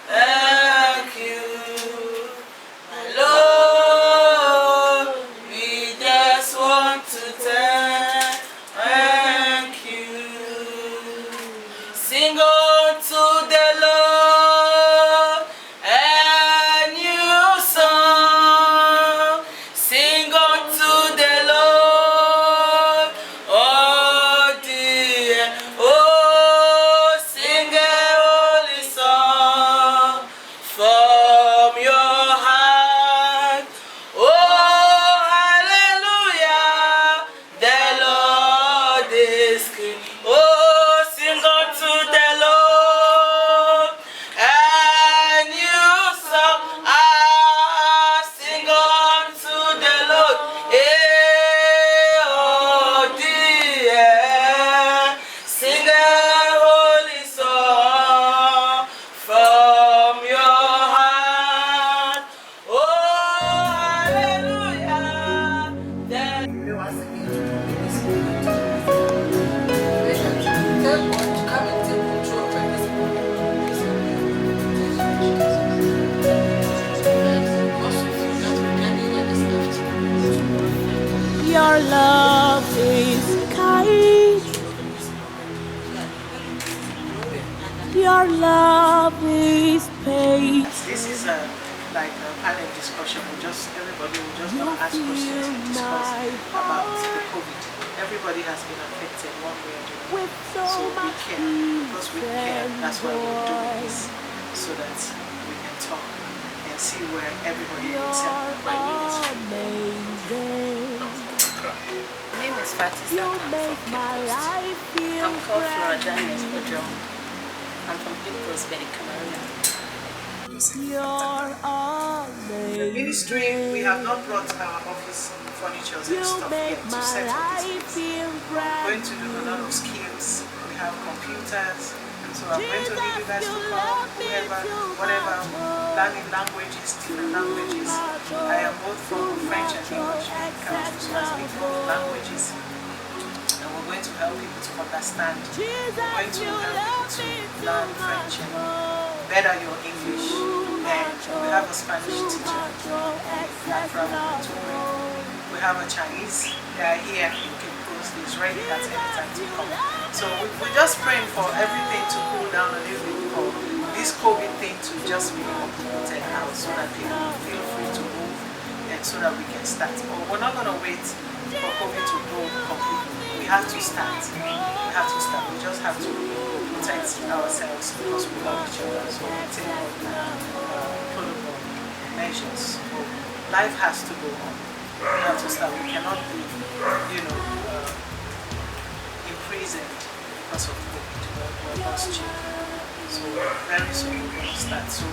thank you, my Lord. We just want to thank you. Sing unto the Lord a new song. Sing unto the Lord, oh dear, oh, sing a holy song from your heart. Oh, hallelujah, the Lord is good. Oh, sing unto the Lord a new song. Ah, sing unto the Lord. Oh dear, sing a holy song from your heart. Oh, hallelujah. Your love is kind. Your love is patient. This is like a panel discussion. Everybody will just ask questions and discuss about the COVID. Everybody has been affected one way or the other. So we care, because we care. That's why we're doing this, so that we can talk and see where everybody is at. My name is Prophetess Love. I'm called Florida Espadrille. I'm from Picos, Cameroon. The ministry, we have not brought our office furniture and stuff yet to set up this place. We're going to do a lot of skills. We have computers, so I'm going to need you guys to come, whatever, learning languages, different languages. I am both from French and English, so I speak both languages. And we're going to help people to understand. We're going to help people to learn French and better your English. And we have a Spanish teacher. We have a Chinese. They are here. You can post. He's ready at any time to come. So we're just praying for everything to cool down a little bit, for this COVID thing to just be uprooted out, so that people feel free to move, and so that we can start. But we're not going to wait for COVID to go completely. We have to start. We have to start. We just have to protect ourselves, because we love each other. So we take all the protocol measures. So life has to go on. We have to start. We cannot be, imprisoned because of COVID. We're not cheap. So very soon we're going to start. So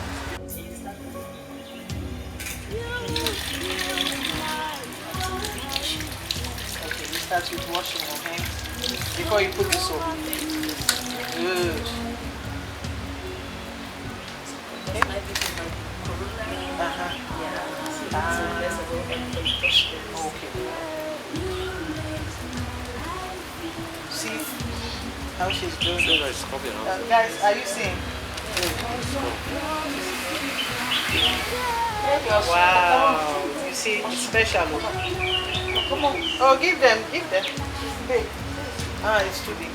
okay, you start with washing your hands before you put the soap. Good. Okay. Okay. See how she's doing. Guys, are you seeing? Wow. You see, it's special. Come on. Oh, give them. Hey. Ah, it's too big.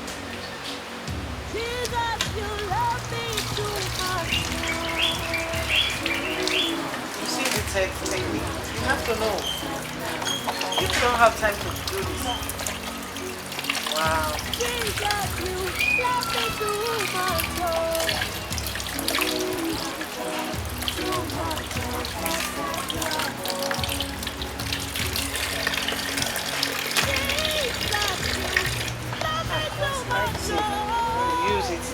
You see the text, maybe. You have to know. You don't have time to do this. Wow. Use it.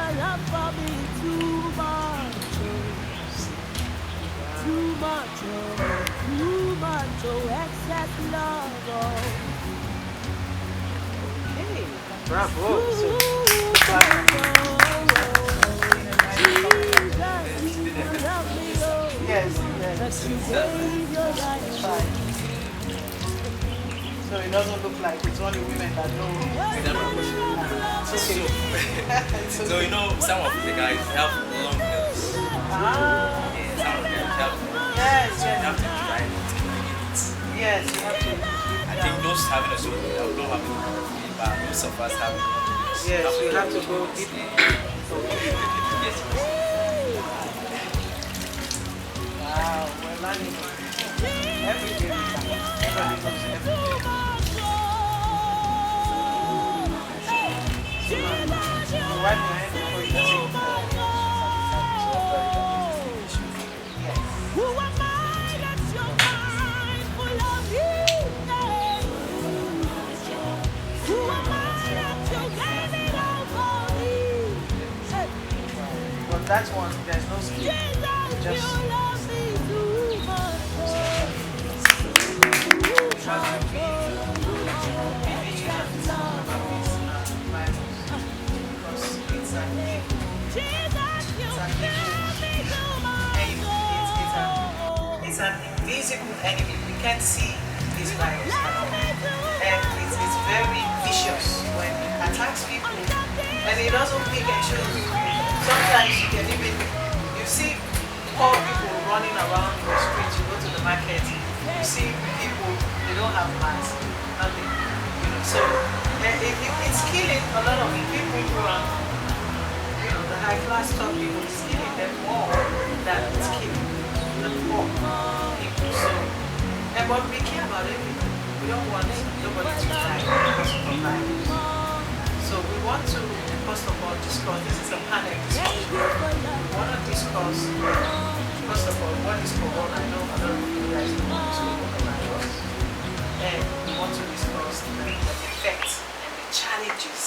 your love for me too much. Too much, excess love. Hey, bravo. So, yes, yes. Fine. So it doesn't look like it's only women that know. It's okay. It's okay. So you know, some of the guys have long nails. Ah. Yeah, some of them have. Yes, So you yes. have to try it. Yes, you have to. I think those having a soul, they don't have it, but most of us have it. Yes, you have to go deep. Yes. Wow, we're learning every day. Everybody knows every day. So, right behind before you take Who am I that you're mindful of me? Who am I that you gave it all for me? But that one, there's no skill. Jesus, Just you love me too much. it's an invisible enemy. We can't see this virus at all. And it's very vicious when it attacks people and it doesn't pick and choose. Sometimes you can even, you see poor people running around the streets, you go to the market, you see people, they don't have masks, nothing. So it's killing a lot of people who are, the high class top people, it's killing them more than it's killing the poor people. So, but we care about everything. We don't want nobody to die because of the virus. So we want to, first of all, discuss, this is a panel discussion. We want to discuss, first of all, what is corona? I know a lot of you guys know what is coronavirus. And we want to discuss the effects and the challenges,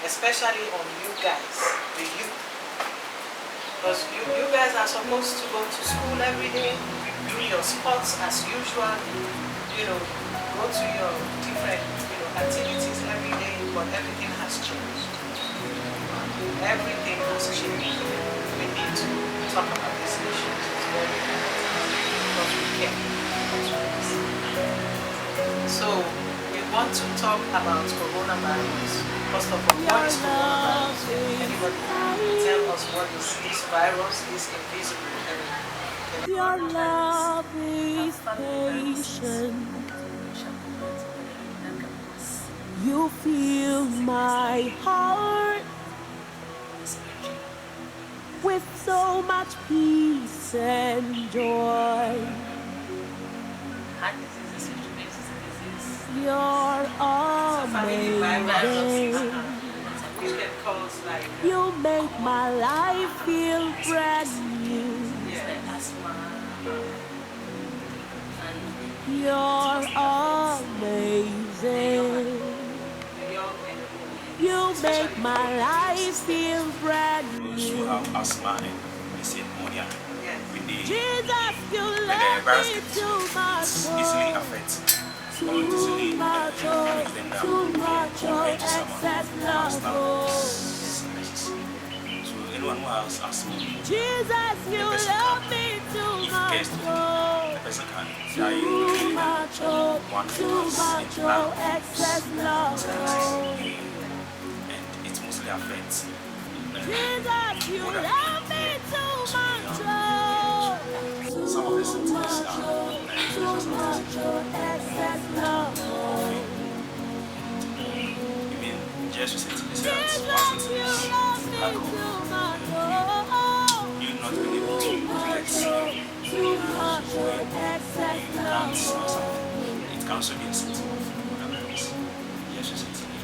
especially on you guys, the youth. Because you guys are supposed to go to school every day, do your sports as usual, go to your different activities every day, but everything has changed. Everything has changed. We need to talk about these issues. It's very important because we care. So we want to talk about coronavirus. First of all, what is coronavirus? Anybody tell us what is this virus? Is invisible. Your love is patient. You fill my heart with so much peace and joy. Heart diseases, disease. You're amazing. Which can cause like You make my life feel brand new. asthma. You're amazing. You make my life feel brand Those who new. have asthma and this pneumonia, when the Jesus, you when the love virus me gets too much. easily affects or easily Too much, makes them down too much, compared to excess someone who love. has necessary. So anyone who has asthma, Jesus, you love me too if much. gets the person can die Too much, one too much, excess love. and it mostly affects Jesus, you love me too much. some of the symptoms are Too much, excess love. even just recently said that Jesus, you love me lack too of much. you not being able to get Too much, excess can't or love. something. It can also be a symptom of coronavirus. Yes, recently.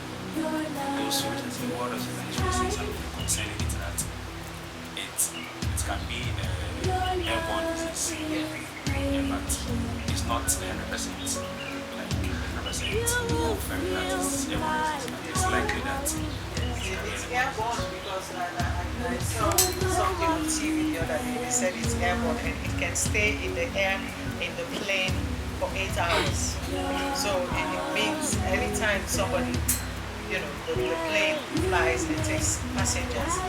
Also, recently, what does say something concerning it that it can be airborne disease, but it's not 100% like 100% confirmed that it's airborne disease. It's likely that it's airborne because I saw something on TV the other day. They said it's airborne and it can stay in the air in the plane for 8 hours. So it means anytime somebody, the plane flies and takes passengers,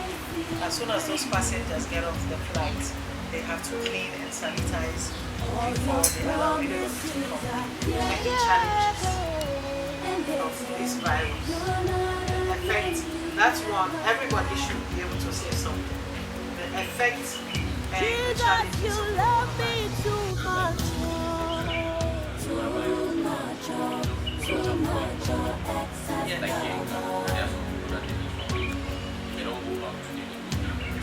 as soon as those passengers get off the flight, they have to clean and sanitize before they allow anyone to come. Many challenges of this virus. The effect, that's one, everybody should be able to say something. The effect and the challenges of coronavirus.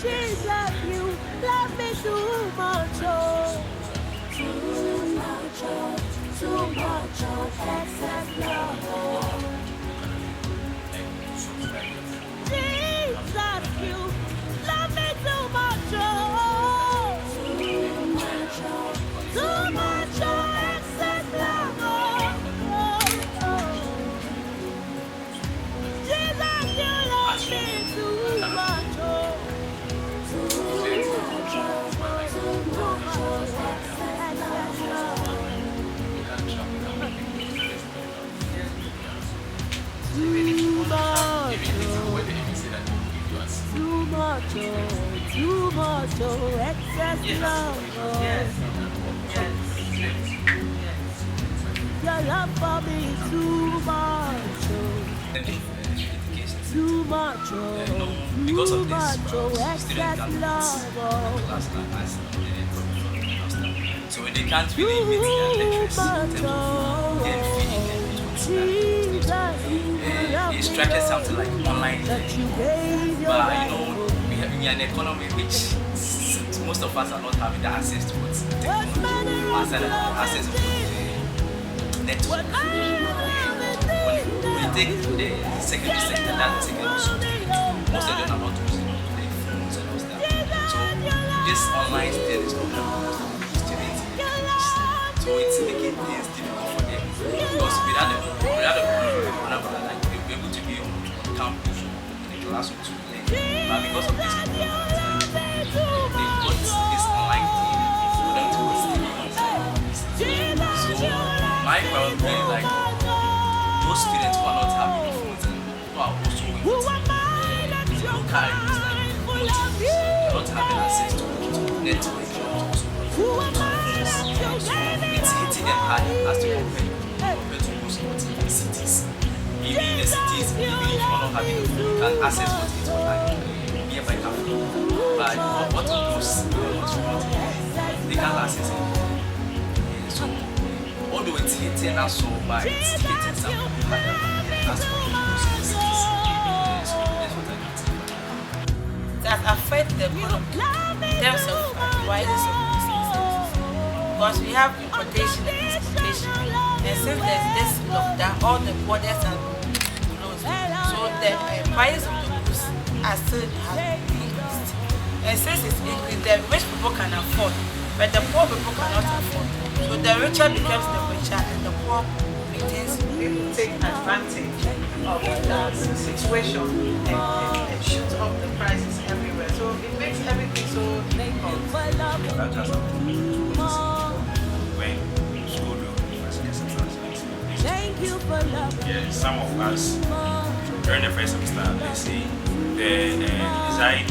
Jesus, you love me too much, oh. Too much, oh, excess love, oh. Jesus, you love me too much, oh. Too much, oh, excess love, oh. Jesus, you love me too much, oh. Too much, oh, excess love, oh. Yes. Your love for me is too much, oh. Too much, oh. Because of Too this, much, oh, excess love, oh. So they can't really meet their lecturers in terms of then feeding them with what's they structured something like online learning. But we are in an economy which most of us are not having the access to what's access to the network. When you take the secondary sector, that's the secondary school, most of them are not using their phones and all that. So this online thing is not helping students. So it's making things difficult for them. Because without the coronavirus, like they'll be able to be on campus in the classroom to learn. But because of this, they've got this online thing for them to stay on. So my problem is like those students who are not having phones and who are also going to local areas like they're not having access to network. It's hitting them hard as to compared to most of the cities. Even in the cities, even if you're not having a phone, you can access what is online nearby cafe. But what of those they can't access it. So although it's hitting us so bad, it's hitting some harder as compared to the cities. So that's what I can say. That affect the economy in terms of prices of businesses. Because we have importation and exportation. And since there's this lockdown, all the borders are closed. So the price of the goods are still have increased. And since it's increased, the rich people can afford, but the poor people cannot afford. So the richer becomes the richer and the poor retains. People take advantage of the situation and shoot up the prices everywhere. So it makes everything so difficult. That just when school reopened, Thank you for love. yeah, some of us during the first semester, they say the desired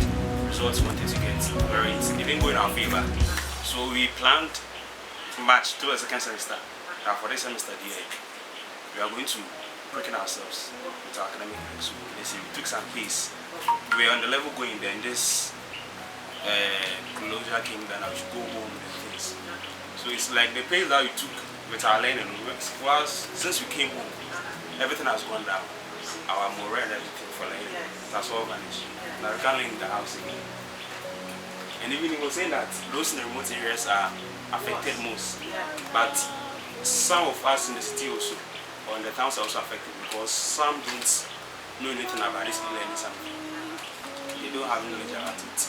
results wanted to get very, it didn't go in our favor. So we planned March to a second semester. Now for this semester, we are going to breaking ourselves with our academic work. So we took some pace. We were on the level going, then this closure came down, I should go home and things. So it's like the pace that we took with our learning, since we came home, everything has gone down. Our morale and everything for learning has all vanished. Now we can't learn in the house again. And even he was saying that those in the remote areas are affected most. But some of us in the city also, or in the towns are also affected because some don't know anything about this learning something. They don't have knowledge about it.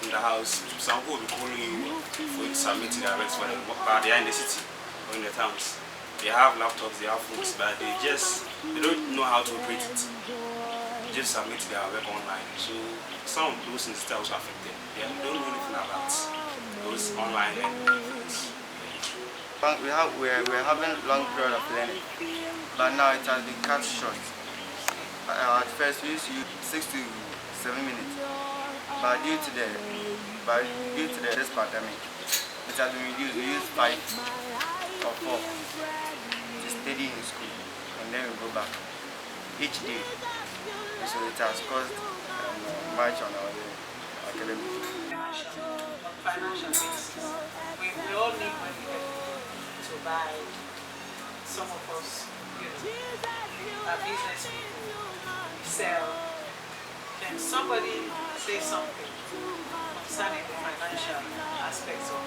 In the house, some people will be calling you for you to submit their recs for them, but they are in the city or in the towns. They have laptops, they have phones, but they don't know how to operate it. just submit their work online. So some of those things are also affected. They don't know anything about those online things. We're having long period of learning, but now it has been cut short. At first we used to use 6 to 7 minutes, but due to this pandemic, it has been reduced. We use 5 or 4 to study in school, and then we go back each day. So it has caused much on our academic. Financial basis. We all need money to buy. Some of us, are business people, we sell. Can somebody say something concerning the financial aspects of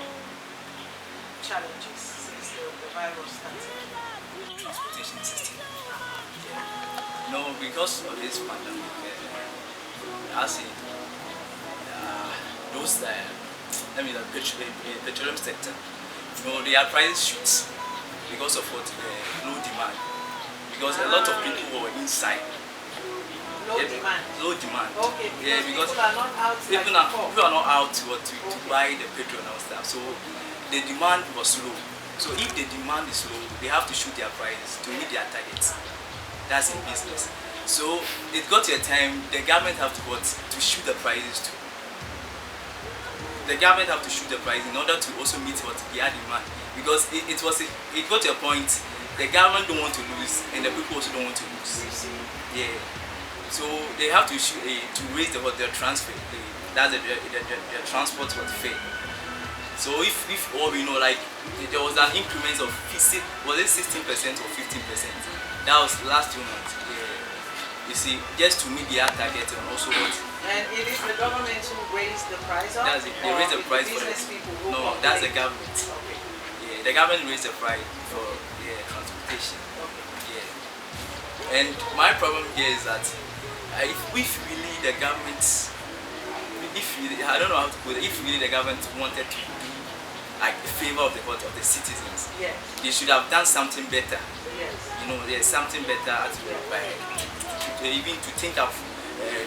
challenges since the virus started? Transportation system. No, because of this pandemic, I see those the petroleum sector, their prices shoots because of what low demand. Because a lot of people were inside. Low demand. Low demand. Okay, because people are not out. People are not out to buy the petrol and stuff. So the demand was low. So if the demand is low, they have to shoot their prices to meet their targets. That's in business. So it got to a time the government have to shoot the prices too. The government have to shoot the price in order to also meet what their demand, because it got to a point the government don't want to lose and the people also don't want to lose. Yeah. So they have to shoot to raise the transfer. That's the transport was fair. So if all we know, like there was an increment of 16% or 15%? That was last 2 months. Yeah. You see, just to meet their target and also what. And it is the government who raised the price up? That's it. They raised the price for business people who no, that's the government. Okay. Yeah, the government raised the price for transportation. Okay. Yeah. And my problem here is that if really the government, I don't know how to put it, if really the government wanted to do like the favor of the citizens, yes, they should have done something better. yes, There's something better even to think of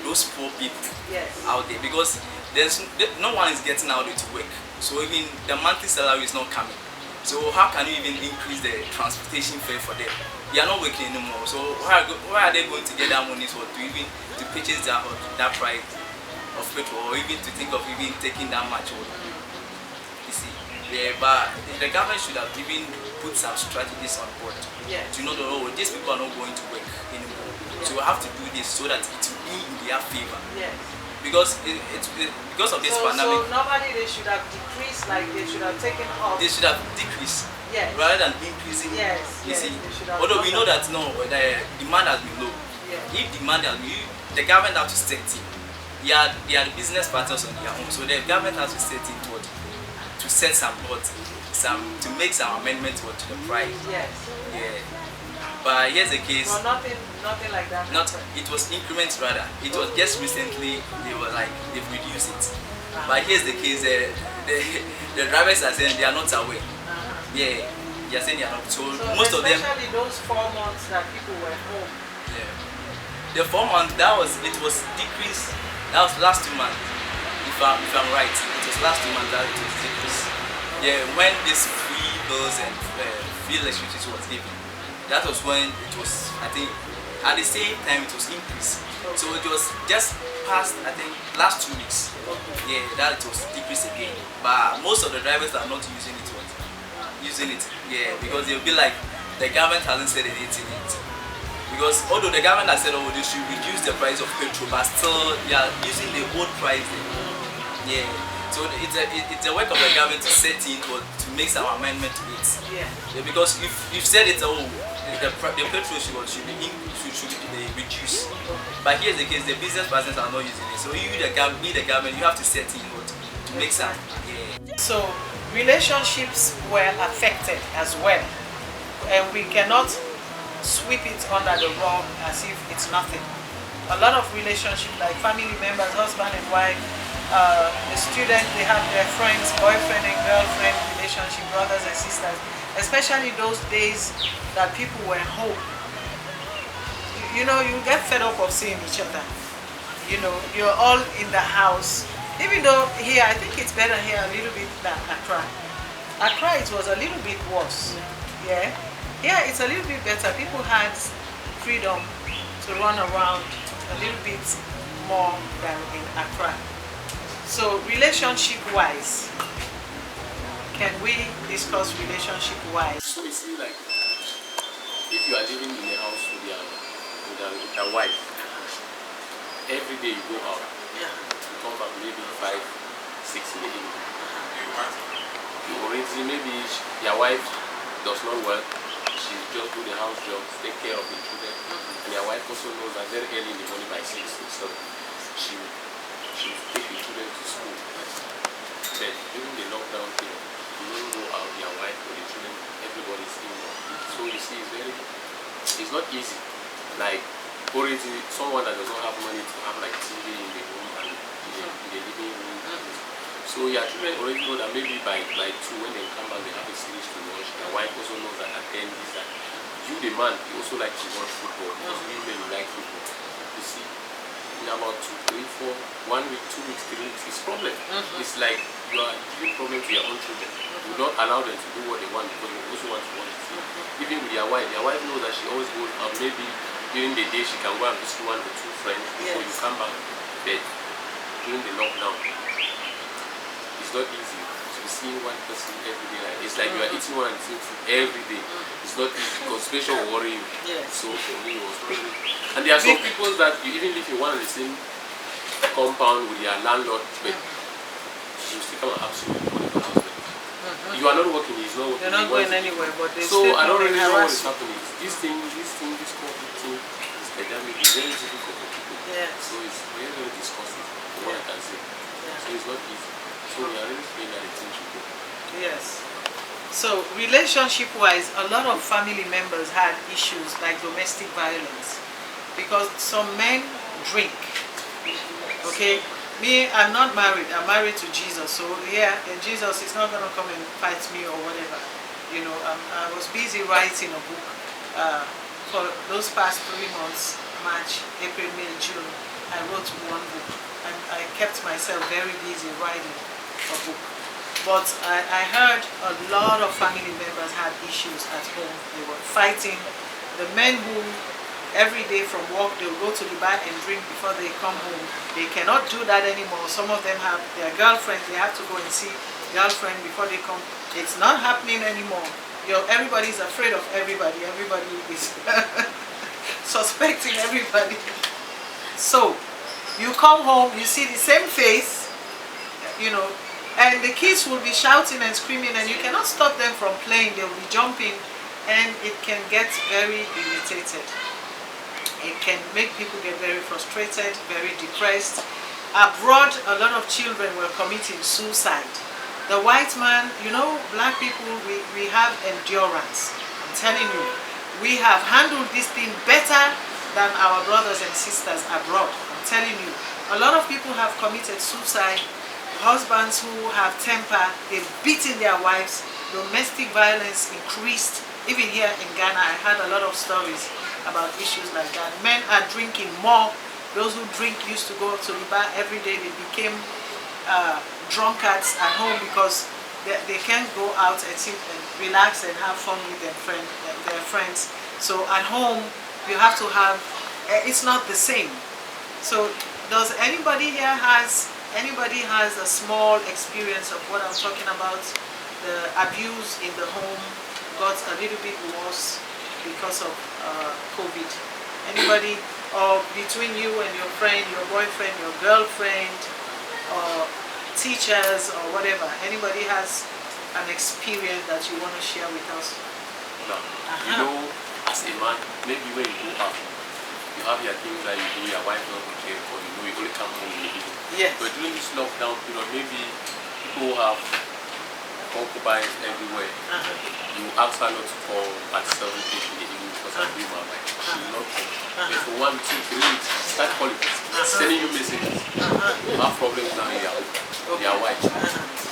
those poor people yes, out there, because no one is getting out to work, so even the monthly salary is not coming. So how can you even increase the transportation fare for them? They are not working anymore. So where are they going to get that money for to purchase that price of petrol, or even to think of even taking that much? You see, but the government should have even put some strategies on board. yes, To know that these people are not going to work anymore. So we have to do this so that it will be in their favor. yes. Because because of this pandemic. So normally they should have decreased, like they should have taken off. They should have decreased, Yes. rather than increasing. Yes, You yes, see, they should have although we know done that the demand has been low. Yeah. If demand has been, the government has to step in. They are the business partners on their own, so the government has to step in to set to make some amendments to the price. Yes. Yeah. But here's the case. Well, nothing like that. It was increments rather. It was just recently they've reduced it. But here's the case, the drivers are saying they are not aware. Yeah, they are saying they are not. So most of them. Especially those 4 months that people were home. Yeah. The 4 months it was decreased. That was last 2 months. If I'm right, it was last 2 months that it was decreased. Yeah, when this free bills and free electricity was given. That was when it was, I think, at the same time it was increased. So it was just past, I think, last 2 weeks. Yeah, that it was decreased again. But most of the drivers are not using it. Yeah, because they'll be like, the government hasn't said anything yet. Because although the government has said, they should reduce the price of petrol, but still they are using the old price. Yeah. So it's a work of the government to set in or to make some amendment to it. Yeah. Because if you've said it, the petrol should be reduced. But here's the case: the business partners are not using it. So the government, you have to set in or to make some. Yeah. So relationships were affected as well, and we cannot sweep it under the rug as if it's nothing. A lot of relationships, like family members, husband and wife, the students, they have their friends, boyfriend and girlfriend relationship, brothers and sisters, especially those days that people were home. you know, you get fed up of seeing each other. You know, you're all in the house. Even though here, I think it's better here a little bit than Accra. Accra, it was a little bit worse. Yeah. Here, it's a little bit better. People had freedom to run around a little bit more than in Accra. So, relationship-wise, can we discuss relationship-wise? So you see, like, if you are living in a house with your wife, every day you go out, Yeah. you come back maybe 5, 6 in the evening. You already, maybe your wife does not work, she just do the house job, take care of the children, and your wife also knows that very early in the morning by 6 or 7, she take the children to school. But during the lockdown period, you don't go out, your wife or the children, everybody's indoor. So you see, it's not easy. Like, already someone that does not have money to have like TV in the room and in the living room. So your children already know that maybe by 2 when they come back they have a series to watch. Their wife also knows that at 10 is that you the man you also like to watch football because women like football. You see, in about 2, 3, 4, 1 week, 2 weeks, 3 weeks, it's problem. It's like you are giving problem to your own children. You don't allow them to do what they want because you also want to watch it. Even with your wife knows that she always goes out. Maybe during the day she can go and visit 1 or 2 friends before you come back. But during the lockdown, it's not easy to be seeing one person every day. Like, it's like you are eating one and the same food every day. It's not easy because special will worry you. So for me it was really. And there are some people that you even live in one and the same compound with your landlord, but you still come and absolutely money for house. You are not working, he's not working. You're not going anywhere, but they so still I don't really know what is harass you. happening. This COVID thing, this pandemic is very difficult for people. Yes. So it's very, very disgusting, from what I can say. So it's not easy. So we are really praying that the thing should go. Yes. So relationship-wise, a lot of family members had issues like domestic violence because some men drink. Okay, me, I'm not married. I'm married to Jesus. So yeah, and Jesus is not gonna come and fight me or whatever. You know, I was busy writing a book for those past 3 months, March, April, May, June. I wrote 1 book, and I kept myself very busy writing a book. But I heard a lot of family members had issues at home. They were fighting. The men who every day from work they will go to the bar and drink before they come home. They cannot do that anymore. Some of them have their girlfriends. They have to go and see girlfriend before they come. It's not happening anymore. Everybody is afraid of everybody. Everybody is suspecting everybody. So you come home, you see the same face, you know, and the kids will be shouting and screaming, and you cannot stop them from playing. They will be jumping, and it can get very irritated. It can make people get very frustrated, very depressed. Abroad, a lot of children were committing suicide. The white man, you know, black people, we have endurance. I'm telling you, we have handled this thing better than our brothers and sisters abroad. I'm telling you, a lot of people have committed suicide. Husbands who have temper, they've beaten their wives. Domestic violence increased. Even here in Ghana, I heard a lot of stories about issues like that. Men are drinking more. Those who drink used to go to the bar every day. They became drunkards at home because they can't go out and sit and relax and have fun with their friends. So at home, you have to have, it's not the same. So does anybody here has a small experience of what I'm talking about? The abuse in the home got a little bit worse because of COVID. Anybody, or between you and your friend, your boyfriend, your girlfriend, or teachers or whatever, anybody has an experience that you want to share with us? No. You know, as a man, maybe when you go out, you have your things that you do, your wife doesn't care for, you know, you only come home in the evening. Yes. But during this lockdown period, maybe people have concubines everywhere. You ask her not to call at 7, 8 in the evening because I'm doing my wife. She will not call. But for 1, 2, 3 weeks, start calling, sending you messages. You have problems now in your wife.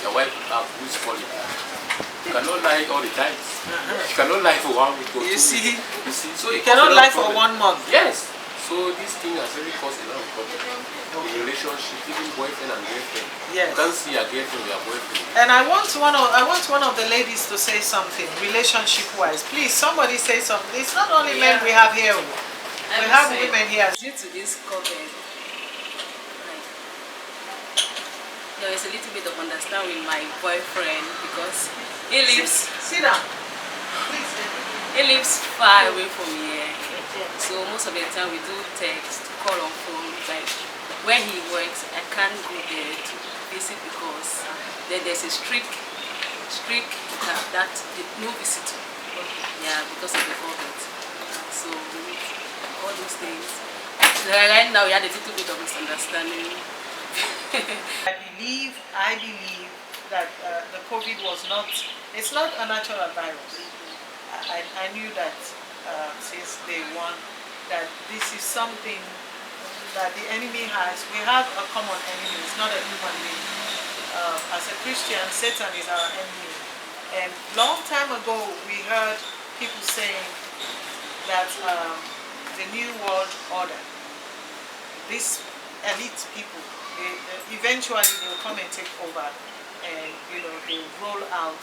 Your wife will have who's calling. You cannot lie all the time. You cannot lie for 1 week or 2 weeks. You see? You see? So you cannot lie for 1 month. Yes. So this thing has really caused a lot of problems in relationship, even boyfriend and girlfriend. Yes. You can't see your girlfriend with your boyfriend. And I want one of the ladies to say something relationship-wise. Please, somebody say something. It's not only men we have here. We have women here. Due to this COVID, like, there is a little bit of understanding with my boyfriend because he lives. Sit down. Please. He lives far away from here. So most of the time we do text, call on phone. Like where he works, I can't go there to visit because then there's a strict that no visitor. Yeah, because of the COVID. So all those things. Right now we had a little bit of misunderstanding. I believe that the COVID was not. It's not a natural virus. I knew that since day one, that this is something that the enemy has. We have a common enemy. It's not a human being. As a Christian, Satan is our enemy. And long time ago, we heard people saying that the New World Order, these elite people, eventually they'll come and take over, and they'll roll out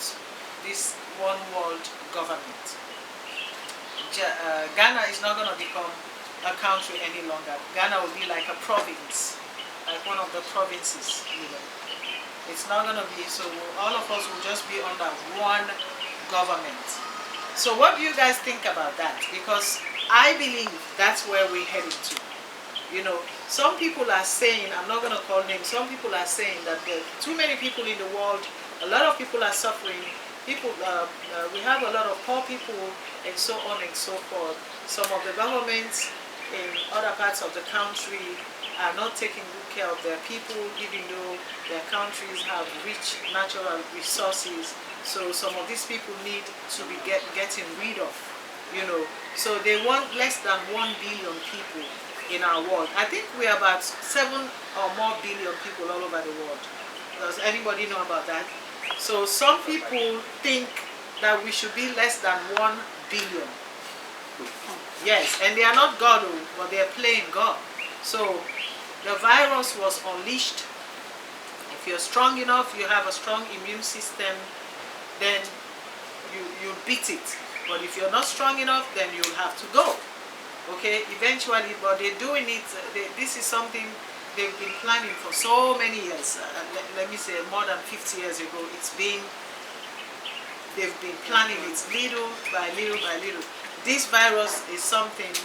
this one world government. Ghana is not going to become a country any longer. Ghana will be like a province, like one of the provinces. It's not going to be, so all of us will just be under one government. So what do you guys think about that? Because I believe that's where we're heading to. Some people are saying, I'm not going to call names, some people are saying that there are too many people in the world, a lot of people are suffering. We have a lot of poor people and so on and so forth. Some of the governments in other parts of the country are not taking good care of their people, even though their countries have rich natural resources. So some of these people need to be getting rid of, So they want less than 1 billion people in our world. I think we are about 7 or more billion people all over the world. Does anybody know about that? So some people think that we should be less than 1 billion. Yes, and they are not God, but they are playing God. So the virus was unleashed. If you're strong enough, you have a strong immune system, then you beat it. But if you're not strong enough, then you'll have to go. Okay, eventually, but they're doing it. This is something they've been planning for so many years. Let me say more than 50 years ago. They've been planning it little by little by little. This virus is something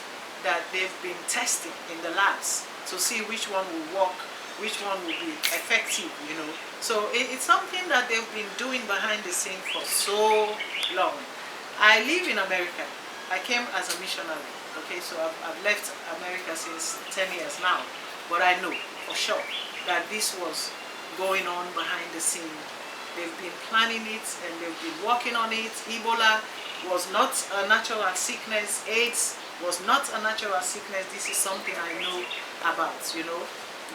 that they've been testing in the labs to see which one will work, which one will be effective, So it's something that they've been doing behind the scene for so long. I live in America. I came as a missionary. Okay, so I've left America since 10 years now. But I know for sure that this was going on behind the scene. They've been planning it and they've been working on it. Ebola was not a natural sickness. AIDS was not a natural sickness. This is something I know about,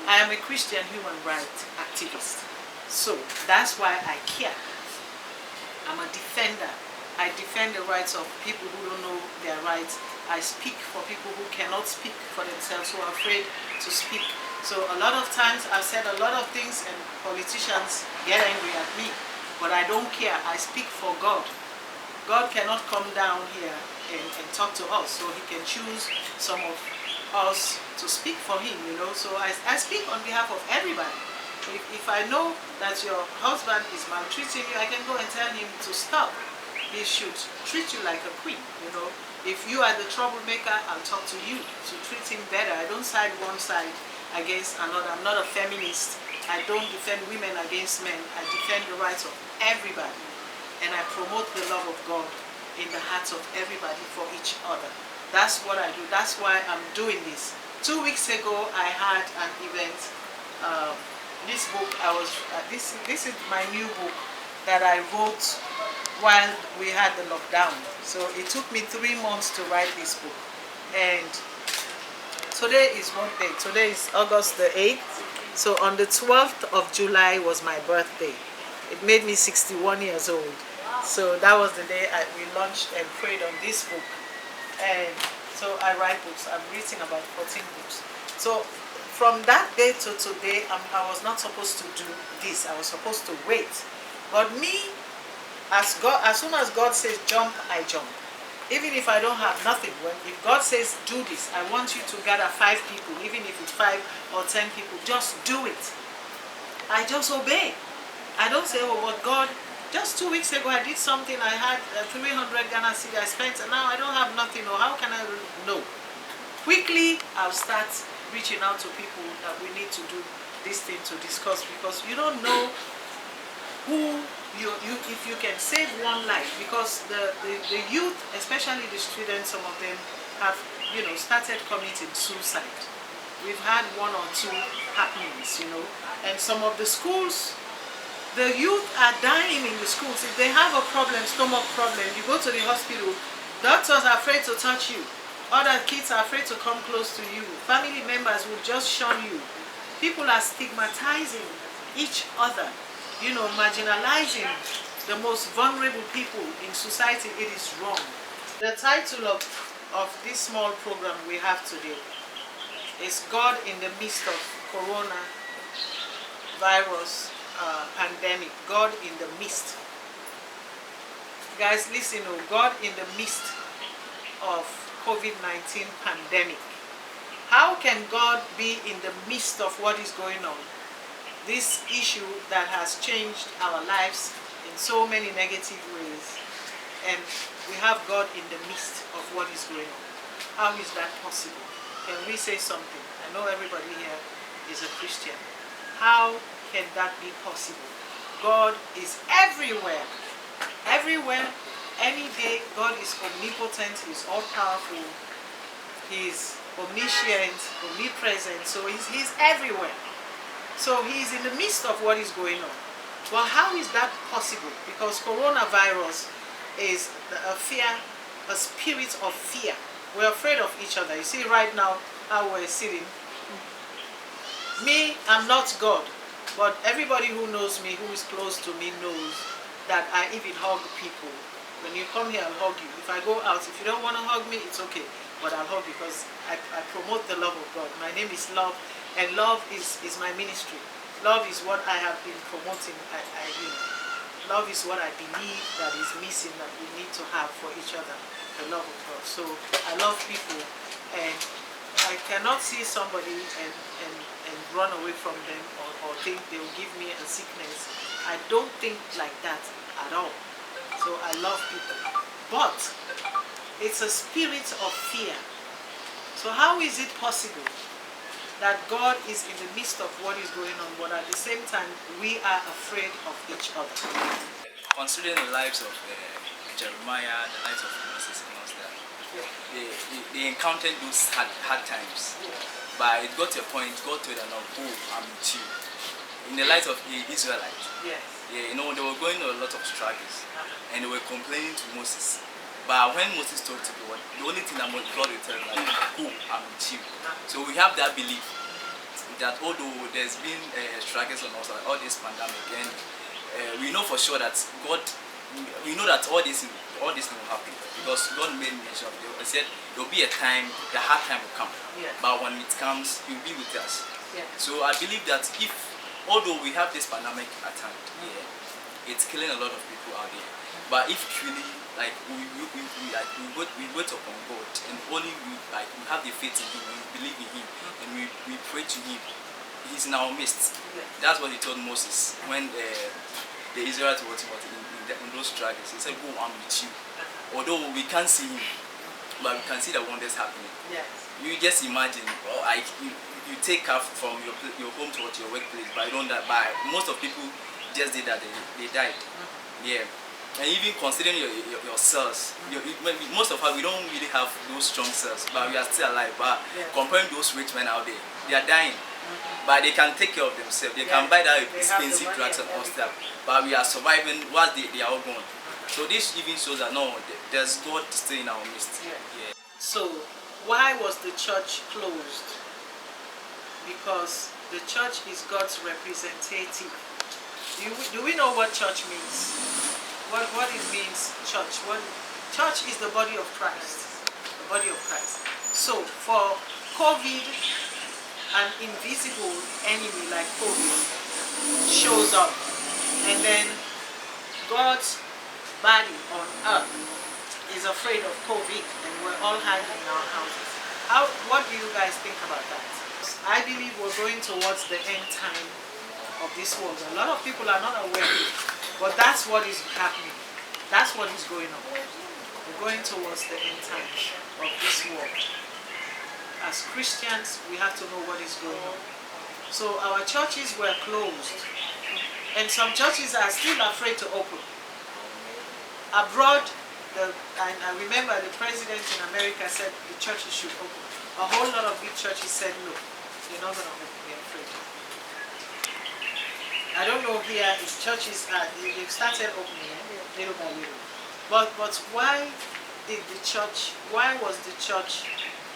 I am a Christian human rights activist. So that's why I care. I'm a defender. I defend the rights of people who don't know their rights. I speak for people who cannot speak for themselves, who are afraid to speak. So a lot of times I've said a lot of things and politicians get angry at me, but I don't care. I speak for God. God cannot come down here and talk to us, so he can choose some of us to speak for him, So I speak on behalf of everybody. If I know that your husband is maltreating you, I can go and tell him to stop. He should treat you like a queen, If you are the troublemaker, I'll talk to you to treat him better. I don't side one side against another. I'm not a feminist. I don't defend women against men. I defend the rights of everybody. And I promote the love of God in the hearts of everybody for each other. That's what I do. That's why I'm doing this. 2 weeks ago, I had an event. This book, this is my new book that I wrote while we had the lockdown. So it took me 3 months to write this book. And today is what day? Today is August the 8th. So on the 12th of July was my birthday. It made me 61 years old. So that was the day we launched and prayed on this book. And So I write books. I've written about 14 books. So from that day to today, I was not supposed to do this. I was supposed to wait. But me, as soon as God says jump, I jump. Even if I don't have nothing, if God says do this, I want you to gather 5 people, even if it's 5 or 10 people, just do it. I just obey. I don't say, oh, but God, just 2 weeks ago I did something, I had 300 Ghana cedi I spent, and now I don't have nothing, or how can I? No. Quickly, I'll start reaching out to people that we need to do this thing to discuss, because you don't know who if you can save one life, because the youth, especially the students, some of them have started committing suicide. We've had 1 or 2 happenings, and some of the schools, the youth are dying in the schools. If they have a problem, stomach problem, you go to the hospital, doctors are afraid to touch you. Other kids are afraid to come close to you. Family members will just shun you. People are stigmatizing each other, marginalizing the most vulnerable people in society. It is wrong. The title of this small program we have today is God in the midst of coronavirus pandemic. God in the midst. Guys, listen, God in the midst of COVID-19 pandemic. How can God be in the midst of what is going on? This issue that has changed our lives in so many negative ways, and we have God in the midst of what is going on. How is that possible? Can we say something? I know everybody here is a Christian. How can that be possible? God is everywhere. Everywhere, any day. God is omnipotent, He's all-powerful, He's omniscient, omnipresent, so He's everywhere. So He's in the midst of what is going on. Well, how is that possible? Because coronavirus is a spirit of fear. We're afraid of each other. You see right now how we're sitting. Me, I'm not God, but everybody who knows me, who is close to me, knows that I even hug people. When you come here, I'll hug you. If I go out, if you don't want to hug me, it's okay, but I'll hug you, because I promote the love of God. My name is Love, and love is my ministry. Love is what I have been promoting. Love is what I believe that is missing, that we need to have for each other, the love of God. So I love people, and I cannot see somebody and run away from them, or think they will give me a sickness. I don't think like that at all. So I love people, but it's a spirit of fear. So how is it possible that God is in the midst of what is going on, but at the same time we are afraid of each other? Considering the lives of Jeremiah, the lives of Moses and all that, they encountered those hard times. But it got to a point, God told them, "Go, I'm with you." In the light of the Israelites, they were going through a lot of struggles, and they were complaining to Moses. But when Moses talked to God, the only thing that God would tell them, "Go, I'm with you." So we have that belief that although there's been struggles and also all this pandemic, and we know for sure that God, we know that all this will happen, because God made mention of it. He said there will be a time, the hard time will come, but when it comes, He will be with us. So I believe that although we have this pandemic at hand, it's killing a lot of people out there, but if truly we wait upon God, and only we have the faith in Him, and we believe in Him, and we pray to Him, He's in our midst. That's what He told Moses when the Israelites were in those struggles. He said, "Go, I'm with you." Although we can't see Him, but we can see the wonders happening. You just imagine, you take off from your home to your workplace, but you don't die. But most of people just did that, they died. And even considering your cells, most of us, we don't really have those strong cells, but we are still alive. But comparing those rich men out there, they are dying, but they can take care of themselves. They can buy that expensive drugs and all stuff, but we are surviving while they are all gone. So this even shows that no, there's God still in our midst. So why was the church closed? Because the church is God's representative. Do we know what church means? What it means, church. Church is the body of Christ. the body of Christ. So for COVID, an invisible enemy like COVID shows up, and then God's body on earth is afraid of COVID, and we're all hiding in our houses. What do you guys think about that? I believe we're going towards the end time of this world. A lot of people are not aware, but that's what is happening. That's what is going on. We're going towards the end times of this world. As Christians, we have to know what is going on. So our churches were closed, and some churches are still afraid to open. Abroad, I remember the president in America said the churches should open. A whole lot of big churches said no, they're not going to open, they're afraid. I don't know here if churches they've started opening little by little. But why was the church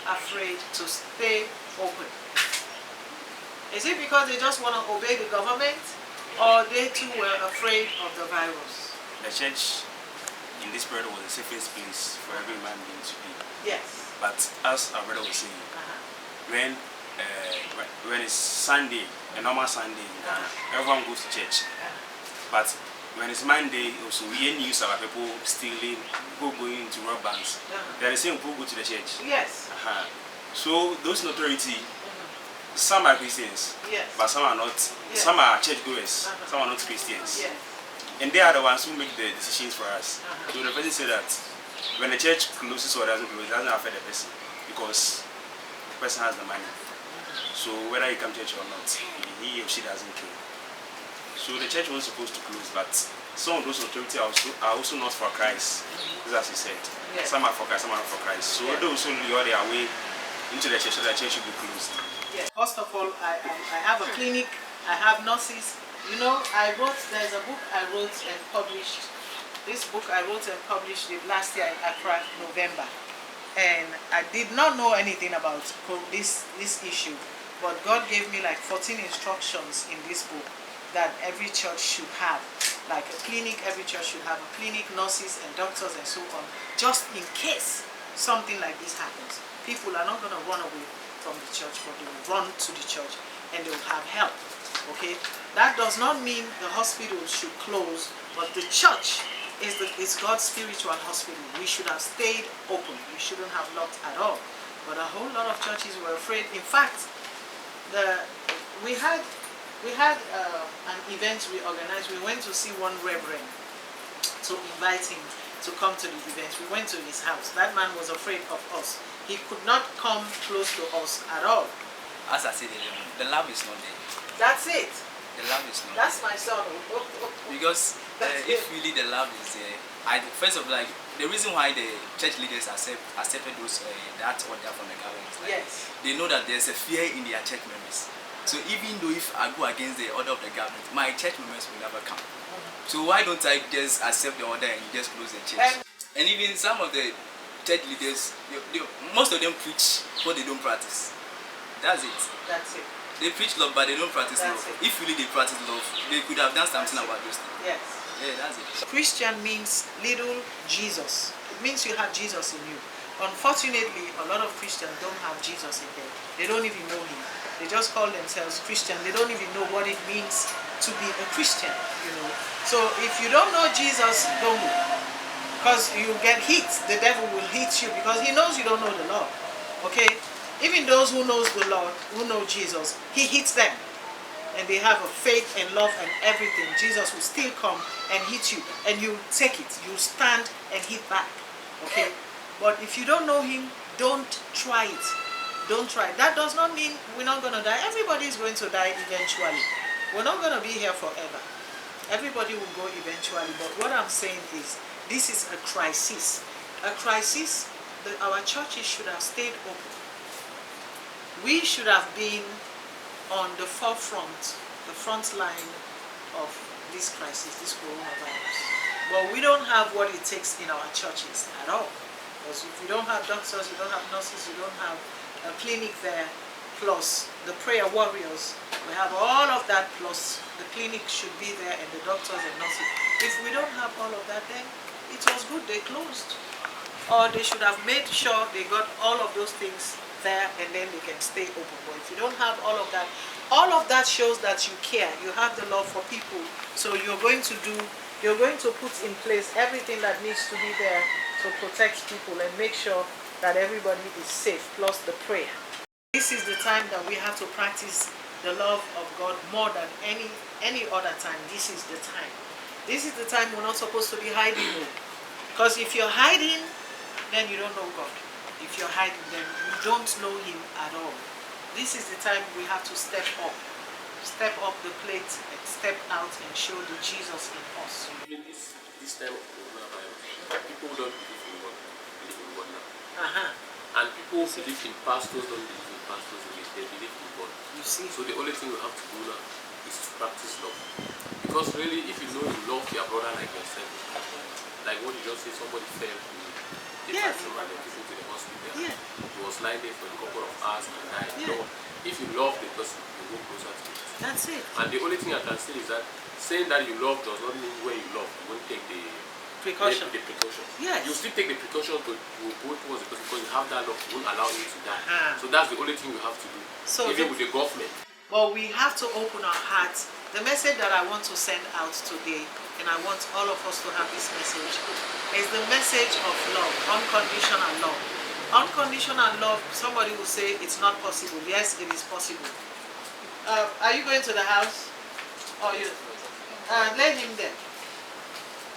afraid to stay open? Is it because they just want to obey the government, or they too were afraid of the virus? The church in this period was the safest place for every man being to be. Yes. But as our brother was saying, when it's Sunday, a normal Sunday, everyone goes to church. But when it's Monday, also we hear news about people stealing, people going to rob banks. They are the same people go to the church. Yes. So those notoriety, some are Christians, yes, but some are not. Yes. Some are churchgoers, some are not Christians. Yes. And they are the ones who make the decisions for us. So the person said that when the church closes or doesn't close, it doesn't affect the person, because the person has the money. So whether he comes to church or not, he or she doesn't care. So the church wasn't supposed to close, but some of those authorities are also not for Christ, as he said. Yes. Some are for Christ, some are not for Christ. So those who lure their way into the church, so the church should be closed. Yes. First of all, I have a clinic, I have nurses. You know, there's a book I wrote and published. This book I wrote and published it last year in Accra, November. And I did not know anything about this issue, but God gave me like 14 instructions in this book that every church should have. Like a clinic, every church should have a clinic, nurses and doctors and so on, just in case something like this happens. People are not going to run away from the church, but they will run to the church and they will have help. Okay, that does not mean the hospital should close, but the church is God's spiritual hospital. We should have stayed open. We shouldn't have locked at all. But a whole lot of churches were afraid. In fact, we had an event we organized. We went to see one reverend to invite him to come to the event. We went to his house. That man was afraid of us. He could not come close to us at all. As I said, the love is not there. That's it. The love is not That's there. my son. Because if really the love is there, first of all, like, the reason why the church leaders accepted those that order from the government, like, Yes. they know that there's a fear in their church members. So even though if I go against the order of the government, my church members will never come. So why don't I just accept the order and just close the church? And even some of the church leaders, most of them preach what they don't practice. That's it. That's it. They preach love, but they don't practice love. That's it. If really they practice love, they could have done something about those things. Yes. Yeah, that's it. Christian means little Jesus. It means you have Jesus in you. Unfortunately, a lot of Christians don't have Jesus in them. They don't even know him. They just call themselves Christian. They don't even know what it means to be a Christian, you know. So if you don't know Jesus, don't go. Because you get hit. The devil will hit you because he knows you don't know the Lord. Okay? Even those who knows the Lord, who know Jesus, he hits them. And they have a faith and love and everything. Jesus will still come and hit you. And you take it. You stand and hit back. Okay? But if you don't know him, don't try it. Don't try. That does not mean we're not going to die. Everybody is going to die eventually. We're not going to be here forever. Everybody will go eventually. But what I'm saying is, this is a crisis. A crisis that our churches should have stayed open. We should have been on the forefront, the front line of this crisis, this coronavirus. But we don't have what it takes in our churches at all. Because if you don't have doctors, you don't have nurses, you don't have a clinic there, plus the prayer warriors, we have all of that, plus the clinic should be there and the doctors and nurses. If we don't have all of that, then it was good they closed. or they should have made sure they got all of those things there, and then they can stay open. But if you don't have all of that shows that you care, you have the love for people. So you're going to put in place everything that needs to be there to protect people and make sure that everybody is safe, plus the prayer. This is the time that we have to practice the love of God more than any other time. This is the time. This is the time we're not supposed to be hiding. Because if you're hiding, then you don't know God. If you're hiding, then you don't know Him at all. This is the time we have to step up the plate and step out and show the Jesus in us. In this time of coronavirus, people don't believe in God now. And people who believe in pastors don't believe in pastors again. They believe in God. You see? So the only thing we have to do now is to practice love. Because really, if you know you love your brother like yourself, like what you just said, somebody fell to the bathroom and they took him to the hospital. Yeah. He was lying there for a couple of hours and died. Yeah. No, if you love the person, you go closer to it. That's it. And the only thing I can say is that saying that you love does not mean when you love, you won't take the Precaution. The precautions. Yes. You still take the precautions, but you will go towards the person because you have that love, you won't allow him to die. So that's the only thing you have to do. So even with the government. But we have to open our hearts. The message that I want to send out today, and I want all of us to have this message, is the message of love, unconditional love. Unconditional love, somebody will say it's not possible. Yes, it is possible. Are you going to the house? Or you? Let him there.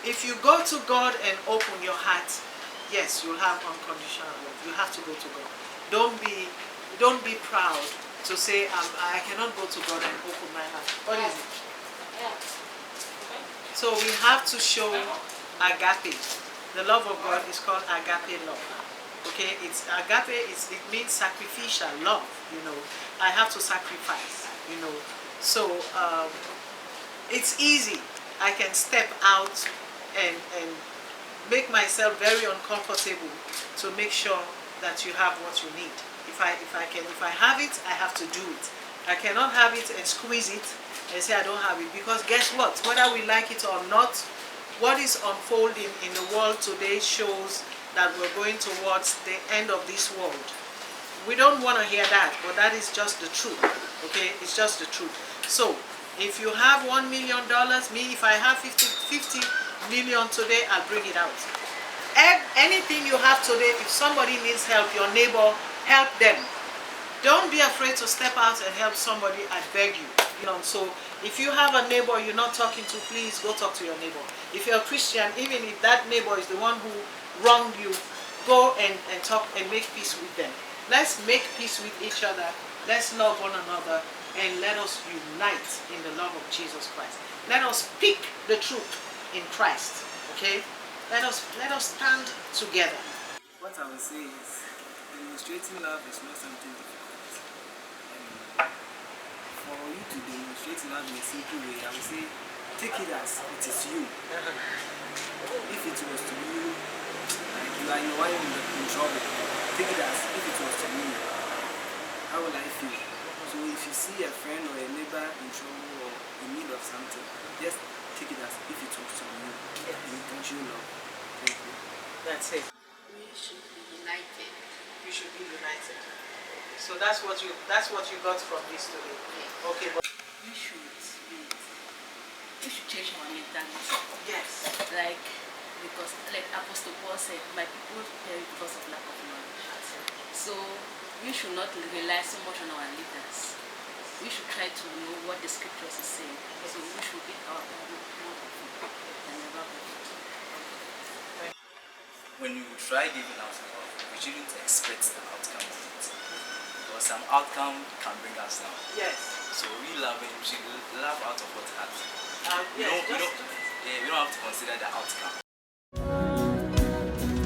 If you go to God and open your heart, yes, you'll have unconditional love. You have to go to God. Don't be proud to say, I cannot go to God and open my heart. What is it? So we have to show agape. The love of God is called agape love. Okay, it's agape. It means sacrificial love. You know, I have to sacrifice. You know, so it's easy. I can step out and make myself very uncomfortable to make sure that you have what you need. If I have it, I have to do it. I cannot have it and squeeze it and say I don't have it, because guess what? Whether we like it or not, what is unfolding in the world today shows that we're going towards the end of this world. We don't want to hear that, but that is just the truth. Okay, it's just the truth. So if you have $1 million, me, if I have 50 million today, I'll bring it out. Anything you have today, if somebody needs help, your neighbor, help them. Don't be afraid to step out and help somebody, I beg you. You know, so if you have a neighbor you're not talking to, please go talk to your neighbor. If you're a Christian, even if that neighbor is the one who wronged you, go and talk and make peace with them. Let's make peace with each other. Let's love one another, and let us unite in the love of Jesus Christ. Let us speak the truth in Christ. Okay? Let us stand together. What I would say is, demonstrating love is not something difficult. For you to demonstrate love in a simple way, I would say, take it as it is you. If it was to you, like you are in trouble, take it as if it was to me. How will I feel? So if you see a friend or a neighbor in trouble or in need of something, just take it as if it was to you. And you can show love. Thank you. That's it. We should be united. You should be united. So that's what you got from this today. Okay, but We should change our mentality. yes. Like, because like Apostle Paul said, my people perish because of lack of knowledge. So we should not rely so much on our leaders. We should try to know what the scriptures is saying. So we should be our Bible more often than ever before. When you try giving out love, we shouldn't expect the outcome of it. Because some outcome can bring us down. Yes. So we love it, we should love out of what heart. Yes. We don't have to consider the outcome.